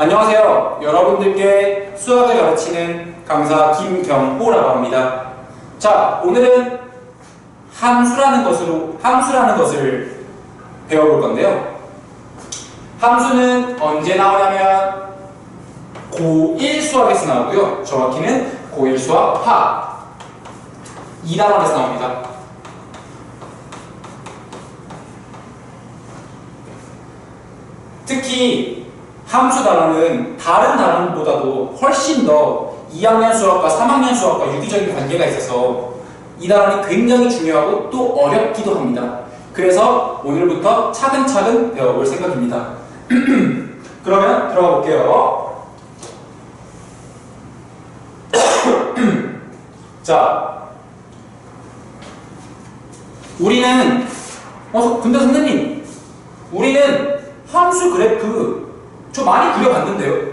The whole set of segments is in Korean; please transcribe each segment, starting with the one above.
안녕하세요. 여러분들께 수학을 가르치는 강사 김경호라고 합니다. 자, 오늘은 함수라는 것을 배워볼 건데요. 함수는 언제 나오냐면 고1 수학에서 나오고요. 정확히는 고1 수학 화 2단원에서 나옵니다. 특히 함수 단원은 다른 단원보다도 훨씬 더 2학년 수학과 3학년 수학과 유기적인 관계가 있어서 이 단원이 굉장히 중요하고 또 어렵기도 합니다. 그래서 오늘부터 차근차근 배워볼 생각입니다. 그러면 들어가 볼게요. 자, 우리는 근데 선생님, 우리는 함수 그래프 좀 많이 그려봤는데요.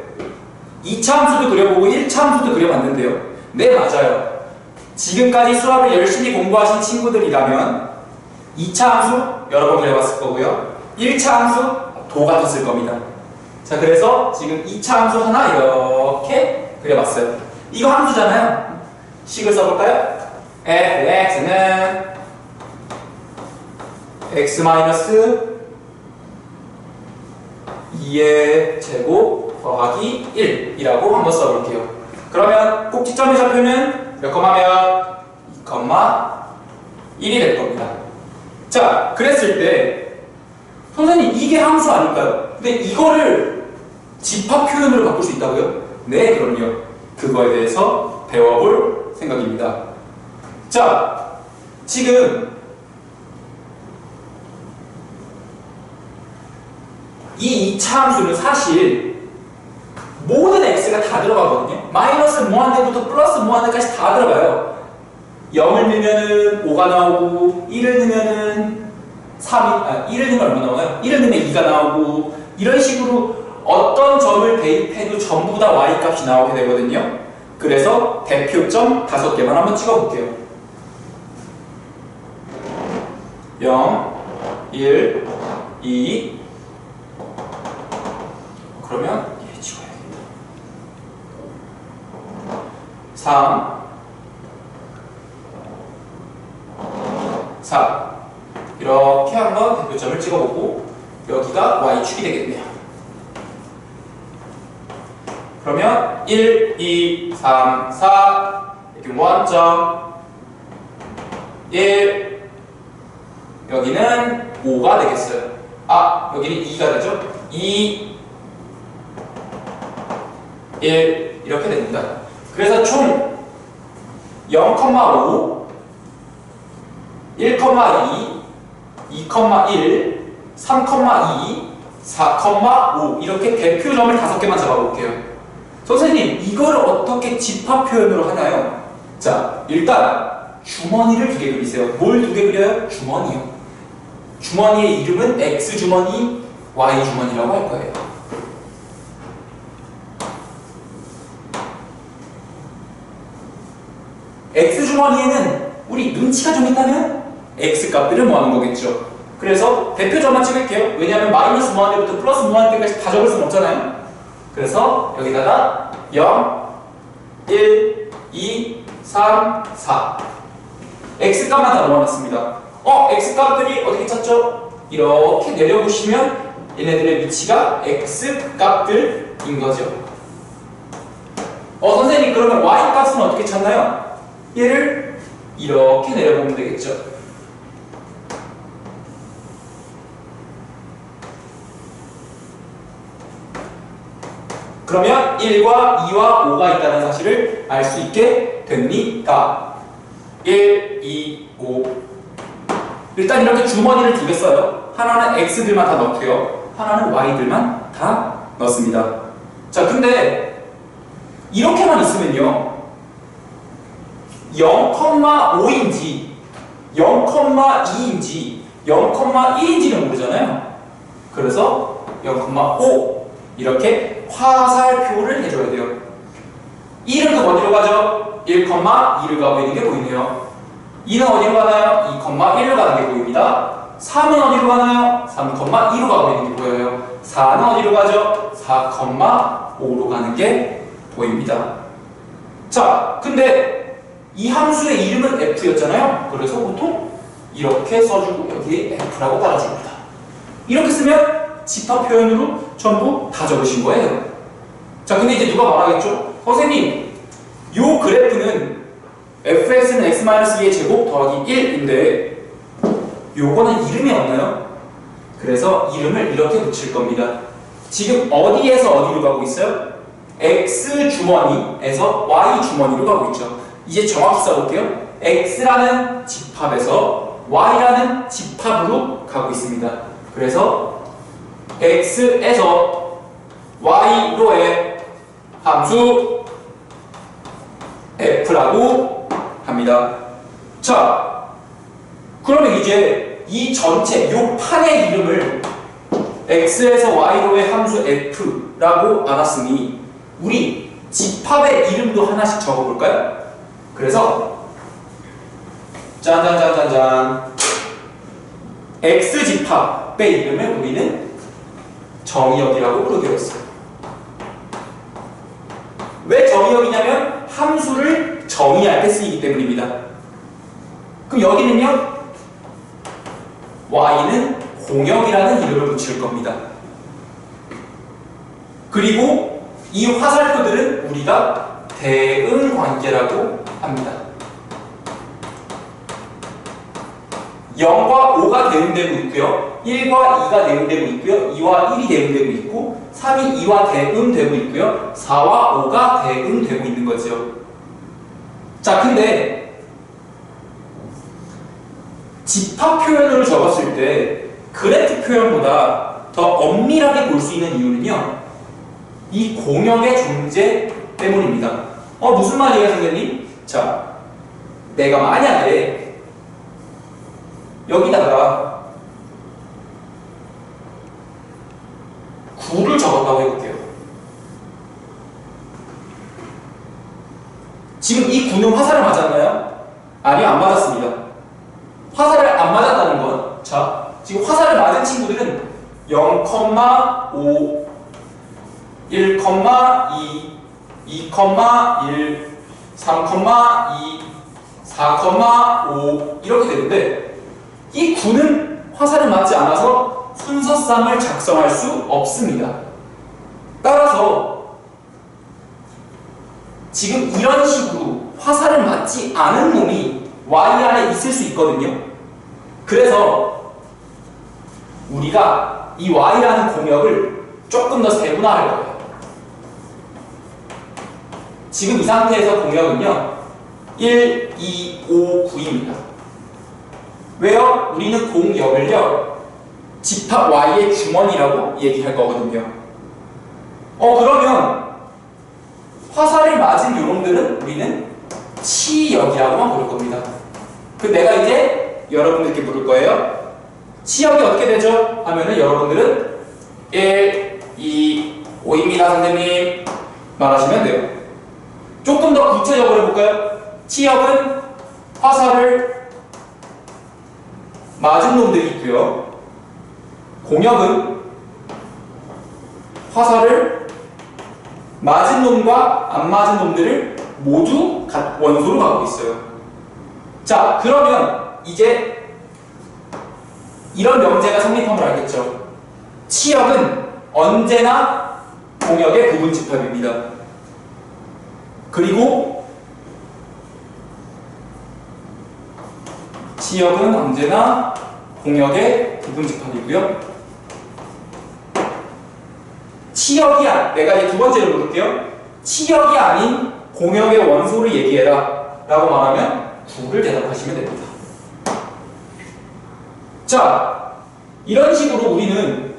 2차 함수도 그려보고 1차 함수도 그려봤는데요. 네, 맞아요. 지금까지 수학을 열심히 공부하신 친구들이라면 2차 함수 여러 번 그려봤을 거고요. 1차 함수 도 같았을 겁니다. 자, 그래서 지금 2차 함수 하나 이렇게 그려봤어요. 이거 함수잖아요. 식을 써볼까요? fx는 x 2의 제곱 더하기 1이라고 한번 써볼게요. 그러면 꼭지점의 좌표는 몇 컴마면 2,1이 될 겁니다. 자, 그랬을 때 선생님 이게 함수 아닐까요? 근데 이거를 집합 표현으로 바꿀 수 있다고요? 네, 그럼요. 그거에 대해서 배워볼 생각입니다. 자, 지금 이 2차 함수는 사실 모든 x가 다 들어가거든요. 마이너스 무한대부터 플러스 무한대까지 다 들어가요. 0을 넣으면은 5가 나오고 1을 넣으면은 1을 넣으면 얼마 나오나요? 1을 넣으면 2가 나오고 이런 식으로 어떤 점을 대입해도 전부 다 y 값이 나오게 되거든요. 그래서 대표점 5개만 한번 찍어볼게요. 0, 1, 2 그러면 얘 찍어야겠다. 3, 4 이렇게 한번 대표점을 찍어보고 여기가 y축이 되겠네요. 그러면 1, 2, 3, 4 이렇게 원점 1 여기는 5가 되겠어요. 여기는 2가 되죠? 2 1 이렇게 됩니다. 그래서 총 0,5 1,2 2,1 3,2 4,5 이렇게 대표점을 5개만 잡아볼게요. 선생님, 이거를 어떻게 집합 표현으로 하나요? 자, 일단 주머니를 2개 그리세요. 뭘 2개 그려요? 주머니요. 주머니의 이름은 X주머니, Y주머니라고 할 거예요. X주머니에는 우리 눈치가 좀 있다면 X값들을 모아놓은 거겠죠. 그래서 대표점만 찍을게요. 왜냐하면 마이너스 무한대부터 플러스 무한대까지 다 적을 수는 없잖아요. 그래서 여기다가 0, 1, 2, 3, 4 X값만 다 모아놨습니다. X값들이 어떻게 찾죠? 이렇게 내려보시면 얘네들의 위치가 X값들인 거죠. 선생님, 그러면 Y값은 어떻게 찾나요? 얘를 이렇게 내려보면 되겠죠. 그러면 1과 2와 5가 있다는 사실을 알 수 있게 됩니다. 1, 2, 5 일단 이렇게 주머니를 2개 써요. 하나는 X들만 다 넣고요. 하나는 Y들만 다 넣습니다. 자, 근데 이렇게만 있으면요 0,5인지 0,2인지 0,1인지는 모르잖아요. 그래서 0,5 이렇게 화살표를 해줘야 돼요. 1은 어디로 가죠? 1,2를 가고 있는 게 보이네요. 2는 어디로 가나요? 2,1로 가는 게 보입니다. 3은 어디로 가나요? 3,2로 가고 있는 게 보여요. 4는 어디로 가죠? 4,5로 가는 게 보입니다. 자, 근데 이 함수의 이름은 f였잖아요. 그래서 보통 이렇게 써주고 여기에 f라고 달아줍니다. 이렇게 쓰면 집합 표현으로 전부 다 적으신 거예요. 자, 근데 이제 누가 말하겠죠? 선생님, 요 그래프는 fx는 x-2의 제곱 더하기 1인데 요거는 이름이 없나요? 그래서 이름을 이렇게 붙일 겁니다. 지금 어디에서 어디로 가고 있어요? x 주머니에서 y 주머니로 가고 있죠. 이제 정확히 써볼게요. x라는 집합에서 y라는 집합으로 가고 있습니다. 그래서 x에서 y로의 함수 f라고 합니다. 자, 그러면 이제 이 전체, 요 판의 이름을 x에서 y로의 함수 f라고 알았으니 우리 집합의 이름도 하나씩 적어볼까요? 그래서 짠짠짠짠짠 x집합의 이름을 우리는 정의역이라고 부르기로 했어요. 왜 정의역이냐면 함수를 정의할 때 쓰이기 때문입니다. 그럼 여기는요, y는 공역이라는 이름을 붙일 겁니다. 그리고 이 화살표들은 우리가 대응 관계라고 합니다. 0과 5가 대응되고 있고요, 1과 2가 대응되고 있고요, 2와 1이 대응되고 있고, 3이 2와 대응되고 있고요, 4와 5가 대응되고 있는 거죠. 자, 근데 집합 표현으로 적었을 때 그래프 표현보다 더 엄밀하게 볼 수 있는 이유는요, 이 공역의 존재 때문입니다. 무슨 말이에요, 선생님? 자, 내가 만약에 여기다가 9를 적었다고 해볼게요. 지금 이 9는 화살을 맞았나요? 아니요, 안 맞았습니다. 화살을 안 맞았다는 건, 자, 지금 화살을 맞은 친구들은 0,5, 1,2, 2,1, 3,2, 4,5 이렇게 되는데 이 9는 화살을 맞지 않아서 순서쌍을 작성할 수 없습니다. 따라서 지금 이런 식으로 화살을 맞지 않은 놈이 y 안에 있을 수 있거든요. 그래서 우리가 이 y라는 공역을 조금 더 세분화할 거예요. 지금 이 상태에서 공역은요, 1, 2, 5, 9입니다. 왜요? 우리는 공역을요, 집합 y의 주머니라고 얘기할 거거든요. 그러면 화살을 맞은 요놈들은 우리는 치역이라고만 부를 겁니다. 내가 이제 여러분들께 물을 거예요. 치역이 어떻게 되죠? 하면은 여러분들은 1, 2, 5입니다, 선생님. 말하시면 돼요. 조금 더 구체적으로 해볼까요? 치역은 화살을 맞은 놈들이 있고요. 공역은 화살을 맞은 놈과 안 맞은 놈들을 모두 원소로 갖고 있어요. 자, 그러면 이제 이런 명제가 성립함을 알겠죠? 치역은 언제나 공역의 부분 집합입니다. 그리고 치역은 언제나 공역의 부분 집합이고요. 치역이 내가 이제 두 번째로 볼게요. 치역이 아닌 공역의 원소를 얘기해라 라고 말하면 9를 대답하시면 됩니다. 자, 이런 식으로 우리는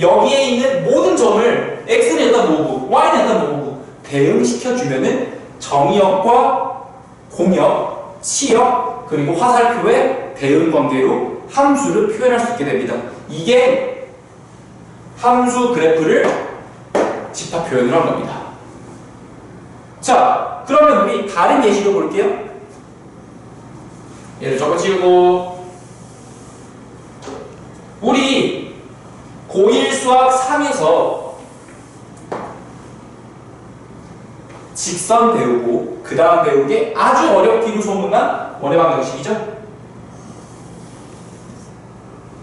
여기에 있는 모든 점을 x는 일단 뭐고 y는 일단 뭐고 대응시켜주면은 정의역과 공역, 치역, 그리고 화살표의 대응관계로 함수를 표현할 수 있게 됩니다. 이게 함수 그래프를 집합 표현을 한 겁니다. 자, 그러면 우리 다른 예시도 볼게요. 얘를 적어지우고 고1 수학 3에서 직선 배우고 그 다음 배운 게 아주 어렵기로 소문난 원의 방정식이죠.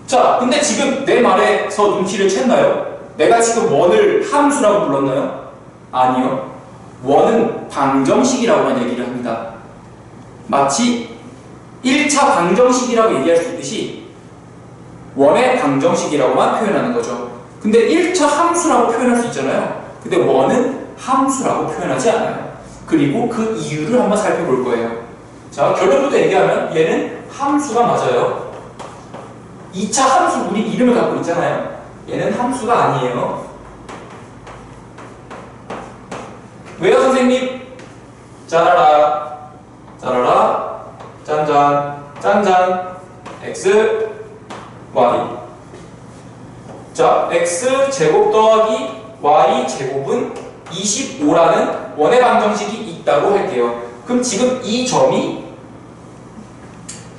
자, 근데 지금 내 말에서 눈치를 챘나요? 내가 지금 원을 함수라고 불렀나요? 아니요. 원은 방정식이라고만 얘기를 합니다. 마치 1차 방정식이라고 얘기할 수 있듯이 원의 방정식이라고만 표현하는 거죠. 근데 1차 함수라고 표현할 수 있잖아요. 근데 원은 함수라고 표현하지 않아요. 그리고 그 이유를 한번 살펴볼 거예요. 자, 결론부터 얘기하면 얘는 함수가 맞아요. 2차 함수, 우리 이름을 갖고 있잖아요. 얘는 함수가 아니에요. 왜요, 선생님? 짜라라, 짜라라, 짠짠, 짠짠, x, y. 자, x 제곱 더하기 y 제곱은 25라는 원의 방정식이 있다고 할게요. 그럼 지금 이 점이,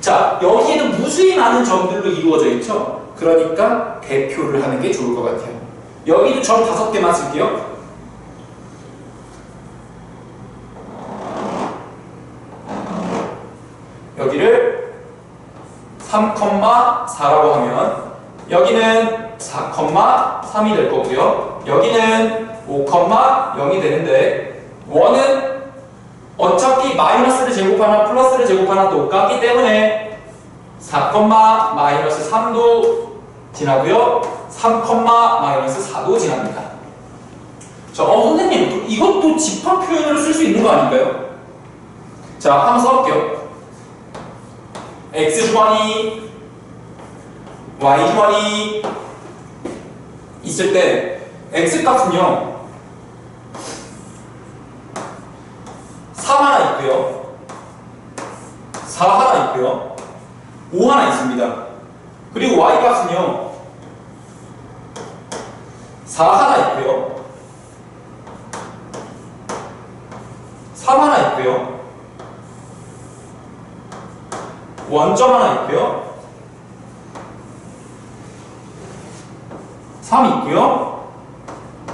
자, 여기에는 무수히 많은 점들로 이루어져 있죠? 그러니까 대표를 하는 게 좋을 것 같아요. 여기는 점 5개만 쓸게요. 여기를 3,4라고 하면 여기는 4,3이 될 거고요. 여기는 5,0이 되는데 원은 어차피 마이너스를 제곱하나 플러스를 제곱하나 똑같기 때문에 4,-3도 지나고요. 3,-4도 지납니다. 자, 선생님, 이것도 집합 표현으로 쓸 수 있는 거 아닌가요? 자, 한번 써볼게요. X주머니, Y주머니 있을 때 X값은요 3 하나 있고요, 4 하나 있고요, 5 하나 있습니다. 그리고 Y값은요 4 하나 있고요, 3 하나 있고요, 원점 하나 있고요, 3 있고요,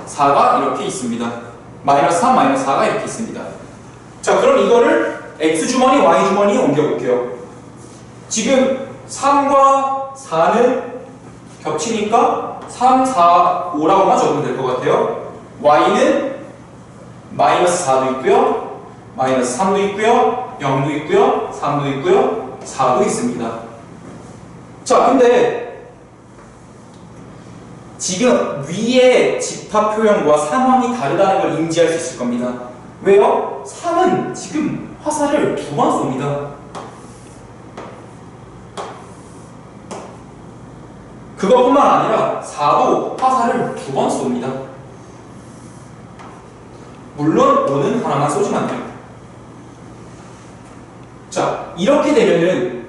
4가 이렇게 있습니다. 마이너스 3, 마이너스 4가 이렇게 있습니다. 자, 그럼 이거를 X주머니, Y주머니에 옮겨볼게요. 지금 3과 4는 겹치니까 3, 4, 5라고만 적으면 될 것 같아요. Y는 마이너스 4도 있고요, 마이너스 3도 있고요, 0도 있고요, 3도 있고요, 4도 있습니다. 자, 근데 지금 위의 집합 표현과 상황이 다르다는 걸 인지할 수 있을 겁니다. 왜요? 3은 지금 화살을 2번 쏩니다. 그것뿐만 아니라 4도 화살을 2번 쏩니다. 물론 5는 하나만 쏘지만 돼요. 자, 이렇게 되면은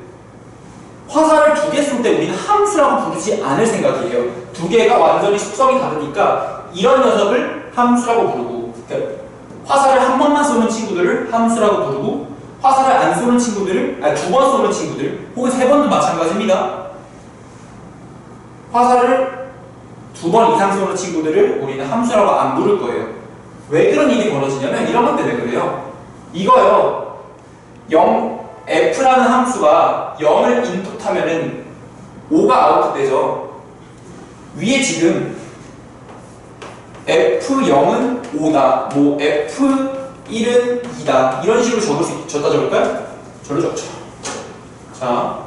화살을 2개 쏠 때 우리는 함수라고 부르지 않을 생각이에요. 2개가 완전히 속성이 다르니까 이런 녀석을 함수라고 부르고, 그러니까 화살을 한 번만 쏘는 친구들을 함수라고 부르고, 화살을 안 쏘는 친구들을, 2번 쏘는 친구들, 혹은 3번도 마찬가지입니다. 화살을 2번 이상 쏘는 친구들을 우리는 함수라고 안 부를 거예요. 왜 그런 일이 벌어지냐면 이런 것 때문에 그래요. 이거요, F라는 함수가 0을 인풋하면은 5가 아웃풋되죠. 위에 지금 F0은 5다, 뭐 F1은 2다, 이런 식으로 줬다 적을까요? 절로 적죠. 자,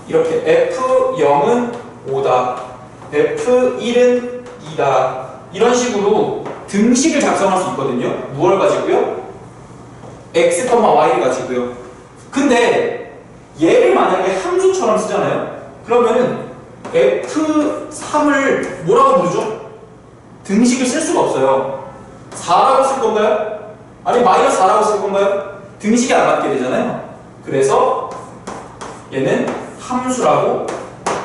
이렇게 F0은 5다, F1은 2다, 이런 식으로 등식을 작성할 수 있거든요. 무엇을 가지고요? X, Y를 가지고요. 근데 얘를 만약에 함수처럼 쓰잖아요. 그러면은 F3을 뭐라고 부르죠? 등식을 쓸 수가 없어요. 4라고 쓸 건가요? 아니 마이너스 4라고 쓸 건가요? 등식이 안 맞게 되잖아요. 그래서 얘는 함수라고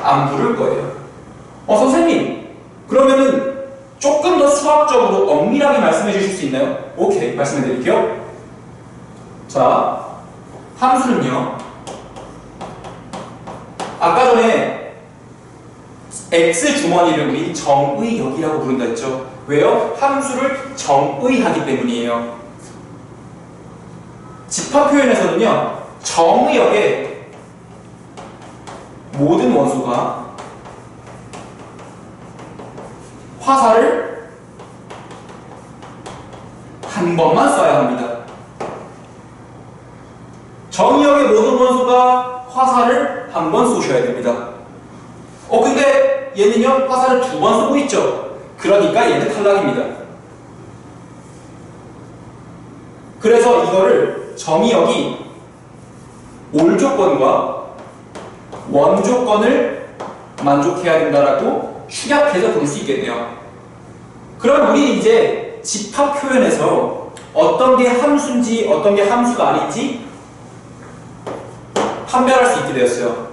안 부를 거예요. 선생님, 그러면은 조금 더 수학적으로 엄밀하게 말씀해 주실 수 있나요? 오케이, 말씀해 드릴게요. 자, 함수는요, 아까 전에 x 주머니를 우리 정의역이라고 부른다 했죠. 왜요? 함수를 정의하기 때문이에요. 집합 표현에서는요, 정의역에 모든 원소가 화살을 한 번만 쏴야 합니다. 정의역의 모든 원소가 화살을 한 번 쏘셔야 됩니다. 근데 얘는요, 화살을 두 번 쏘고 있죠. 그러니까 얘는 탈락입니다. 그래서 이거를 정의역이 올 조건과 원 조건을 만족해야 된다라고 축약해서 부를 수 있겠네요. 그럼 우리는 이제 집합 표현에서 어떤 게 함수인지 어떤 게 함수가 아닌지 판별할 수 있게 되었어요.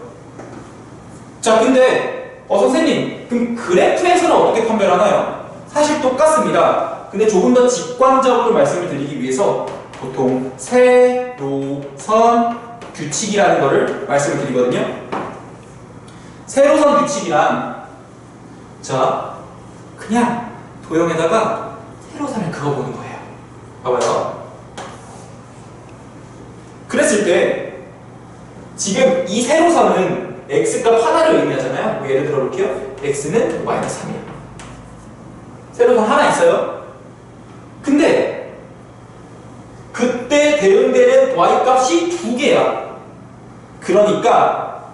자, 근데 선생님, 그럼 그래프에서는 어떻게 판별하나요? 사실 똑같습니다. 근데 조금 더 직관적으로 말씀을 드리기 위해서 보통 세로선 규칙이라는 거를 말씀을 드리거든요. 세로선 규칙이란, 자, 그냥 도형에다가 세로선을 그어보는 거예요. 봐봐요. 그랬을 때 지금 이 세로선은 x값 하나를 의미하잖아요. 예를 들어 볼게요. x는 마이너스 3이에요. 세로선 하나 있어요. 근데 그때 대응되는 y값이 두 개야. 그러니까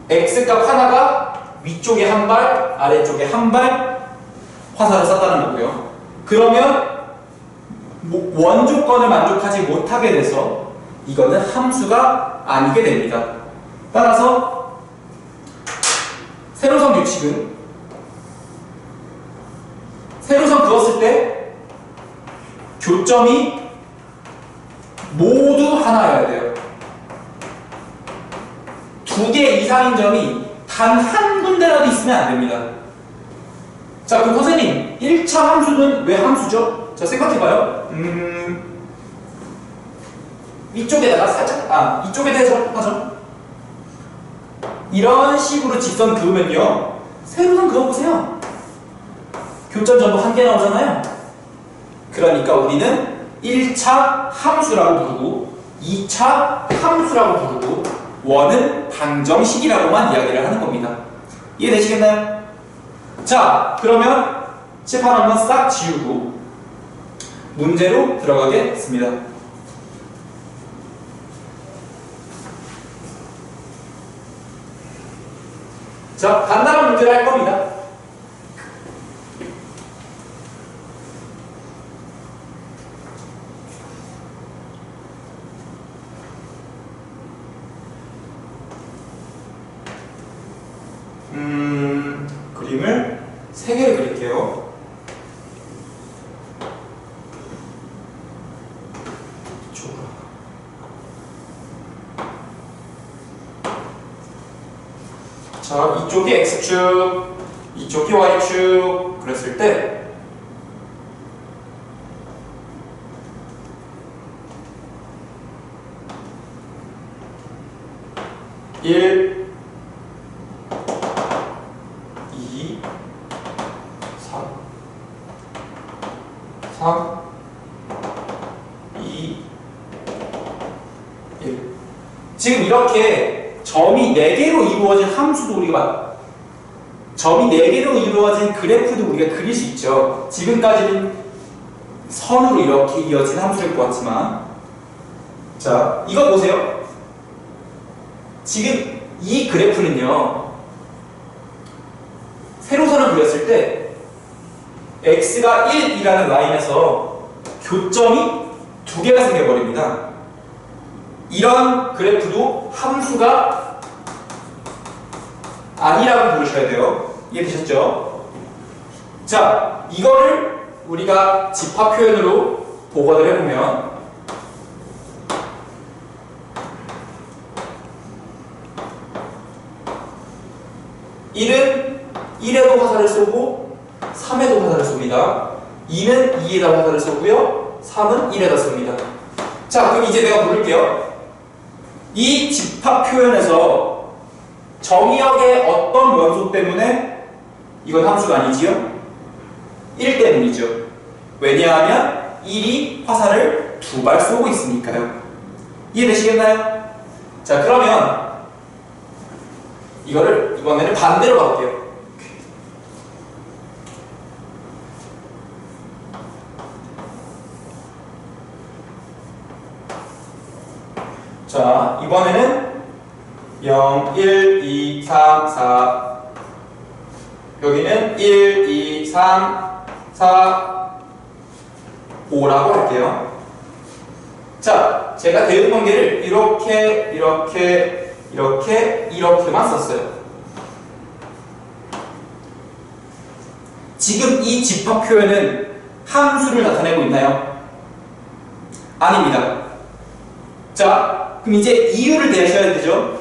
x값 하나가 위쪽에 한 발, 아래쪽에 한 발 화살을 쐈다는 거고요. 그러면 원 조건을 만족하지 못하게 돼서 이거는 함수가 아니게 됩니다. 따라서 세로선 규칙은 세로선 그었을 때 교점이 모두 하나여야 돼요. 두 개 이상인 점이 단 한 군데라도 있으면 안 됩니다. 자, 그럼 선생님, 1차 함수는 왜 함수죠? 자, 생각해봐요. 이쪽에다가 살짝, 이쪽에 대해서 하죠. 이런 식으로 직선 그으면요, 세로선 그어보세요. 교점 전부 한 개 나오잖아요. 그러니까 우리는 1차 함수라고 부르고 2차 함수라고 부르고 원은 방정식이라고만 이야기를 하는 겁니다. 이해되시겠나요? 자, 그러면 칠판 한번 싹 지우고 문제로 들어가겠습니다. 자, 간단한 문제를 할 겁니다. 그림을 3개를 그릴게요. 자, 이쪽이 X축, 이쪽이 Y축 그랬을 때 (1) 2 3 3 2 1 지금 이렇게 점이 4개로 이루어진 함수도 우리가 점이 4개로 이루어진 그래프도 우리가 그릴 수 있죠. 지금까지는 선으로 이렇게 이어진 함수를 보았지만, 자, 이거 보세요. 지금 이 그래프는요, 세로선을 그렸을 때 x가 1이라는 라인에서 교점이 2개가 생겨버립니다. 이런 그래프도 함수가 아니라고 부르셔야 돼요. 이해되셨죠? 자, 이거를 우리가 집합 표현으로 복원을 해보면 (1은) 1에도 화살을 쏘고 3에도 화살을 쏩니다. 2는 2에다 화살을 쏘고요. 3은 1에다 쏩니다. 자, 그럼 이제 내가 물을게요. 이 집합 표현에서 정의역의 어떤 원소 때문에 이건 함수가 아니지요? 1 때문이죠. 왜냐하면 1이 화살을 2발 쏘고 있으니까요. 이해되시겠나요? 자, 그러면 이거를 이번에는 반대로 가볼게요. 자, 이번에는 0, 1, 2, 3, 4 여기는 1, 2, 3, 4, 5라고 할게요. 자, 제가 대응관계를 이렇게만 썼어요. 지금 이 집합 표현은 함수를 나타내고 있나요? 아닙니다. 자, 그럼 이제 이유를 대셔야 되죠.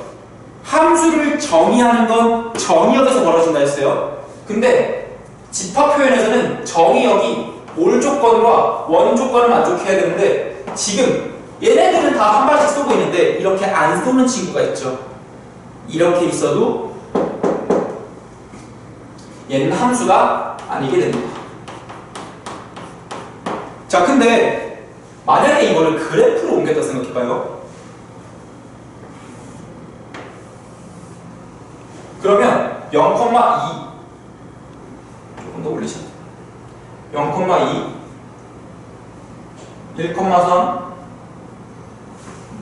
함수를 정의하는 건 정의역에서 벌어진다 했어요. 근데 집합 표현에서는 정의역이 올 조건과 원 조건을 만족해야 되는데 지금 얘네들은 다 한 발씩 쏘고 있는데 이렇게 안 쏘는 친구가 있죠. 이렇게 있어도 얘는 함수가 아니게 됩니다. 자, 근데 만약에 이거를 그래프로 옮겼다 생각해봐요. 그러면 0,2 조금 더 올리셔도 0,2 1,3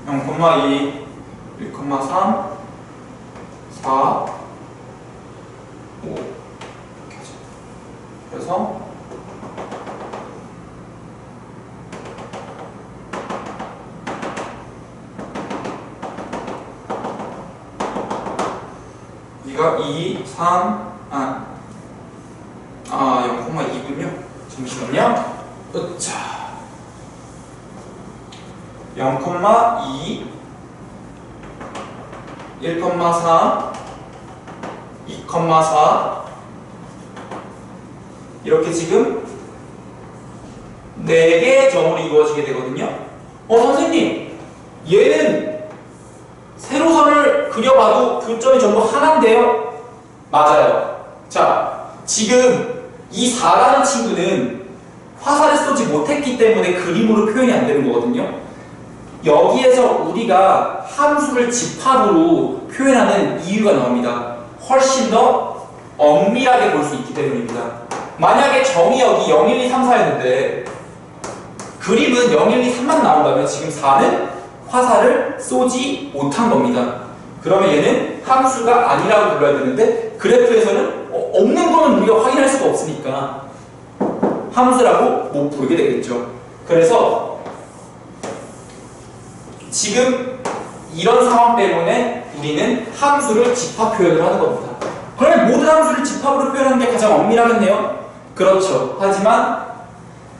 0,2 1,3 4 5 이렇게 하죠. 그래서 여기가 2, 3, 0,2군요. 잠시만요. 으차. 0,2, 1,3, 2,4 이렇게 지금 4개의 점으로 이루어지게 되거든요. 선생님, 얘는 세로선을 그려봐도 교점이 전부 하나인데요? 맞아요. 자, 지금 이 4라는 친구는 화살을 쏘지 못했기 때문에 그림으로 표현이 안 되는 거거든요. 여기에서 우리가 함수를 집합으로 표현하는 이유가 나옵니다. 훨씬 더 엄밀하게 볼 수 있기 때문입니다. 만약에 정의역이 0, 1, 2, 3, 4였는데 그림은 0, 1, 2, 3만 나온다면 지금 4는 화살을 쏘지 못한 겁니다. 그러면 얘는 함수가 아니라고 불러야 되는데 그래프에서는 없는 거는 우리가 확인할 수가 없으니까 함수라고 못 부르게 되겠죠. 그래서 지금 이런 상황 때문에 우리는 함수를 집합 표현을 하는 겁니다. 그러면 모든 함수를 집합으로 표현하는 게 가장 엄밀하겠네요? 그렇죠. 하지만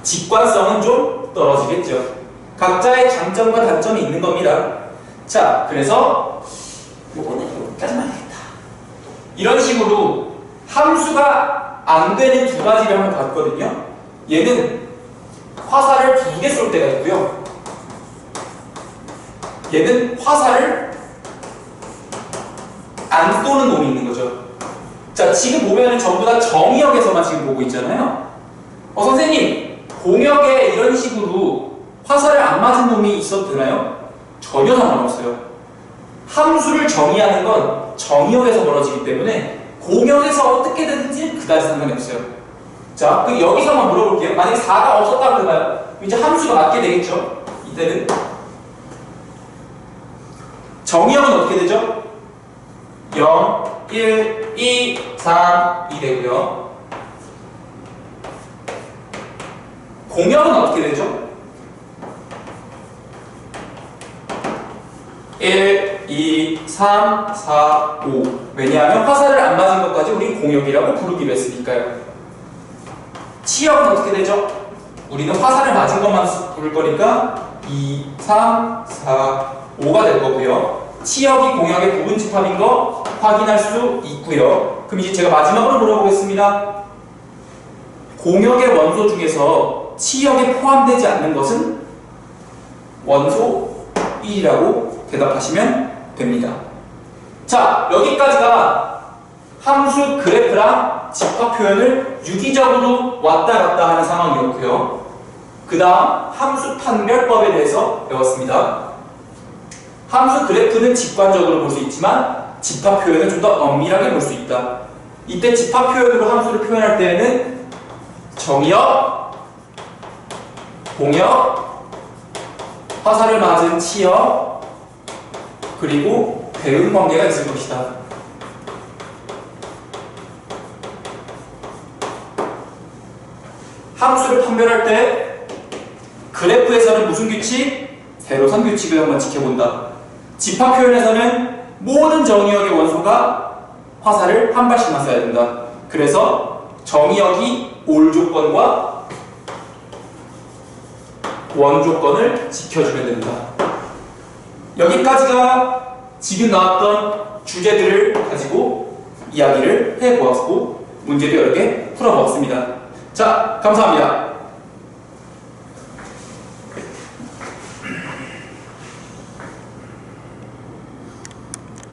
직관성은 좀 떨어지겠죠. 각자의 장점과 단점이 있는 겁니다. 자, 그래서 요거는 여기까지만 하겠다. 이런 식으로 함수가 안 되는 두 가지를 한번 봤거든요. 얘는 화살을 2개 쏠 때가 있고요. 얘는 화살을 안 쏘는 놈이 있는 거죠. 자, 지금 보면은 전부 다 정의역에서만 지금 보고 있잖아요. 선생님, 공역에 이런 식으로 화살을 안 맞은 놈이 있어도 되나요? 전혀 상관없어요. 함수를 정의하는 건 정의역에서 벌어지기 때문에 공역에서 어떻게 되든지 그다지 상관이 없어요. 자, 그럼 여기서만 물어볼게요. 만약에 4가 없었다 그러나요? 이제 함수가 맞게 되겠죠? 이때는 정의역은 어떻게 되죠? 0, 1, 2, 3, 2 되고요. 공역은 어떻게 되죠? 1, 2, 3, 4, 5 왜냐하면 화살을 안 맞은 것까지 우리 공역이라고 부르기로 했으니까요. 치역은 어떻게 되죠? 우리는 화살을 맞은 것만 부를 거니까 2, 3, 4, 5가 될 거고요. 치역이 공역의 부분 집합인 거 확인할 수 있고요. 그럼 이제 제가 마지막으로 물어보겠습니다. 공역의 원소 중에서 치역에 포함되지 않는 것은 원소 1이라고 대답하시면 됩니다. 자, 여기까지가 함수 그래프랑 집합 표현을 유기적으로 왔다 갔다 하는 상황이었고요. 그 다음 함수 판별법에 대해서 배웠습니다. 함수 그래프는 직관적으로 볼 수 있지만 집합 표현은 좀 더 엄밀하게 볼 수 있다. 이때 집합 표현으로 함수를 표현할 때에는 정의역, 공역, 화살을 맞은 치역, 그리고 대응 관계가 있을 것이다. 함수를 판별할 때 그래프에서는 무슨 규칙? 세로선 규칙을 한번 지켜본다. 집합 표현에서는 모든 정의역의 원소가 화살을 한 발씩만 써야 된다. 그래서 정의역이 올 조건과 원 조건을 지켜주면 된다. 여기까지가 지금 나왔던 주제들을 가지고 이야기를 해보았고 문제도 여러 개 풀어보았습니다. 자, 감사합니다.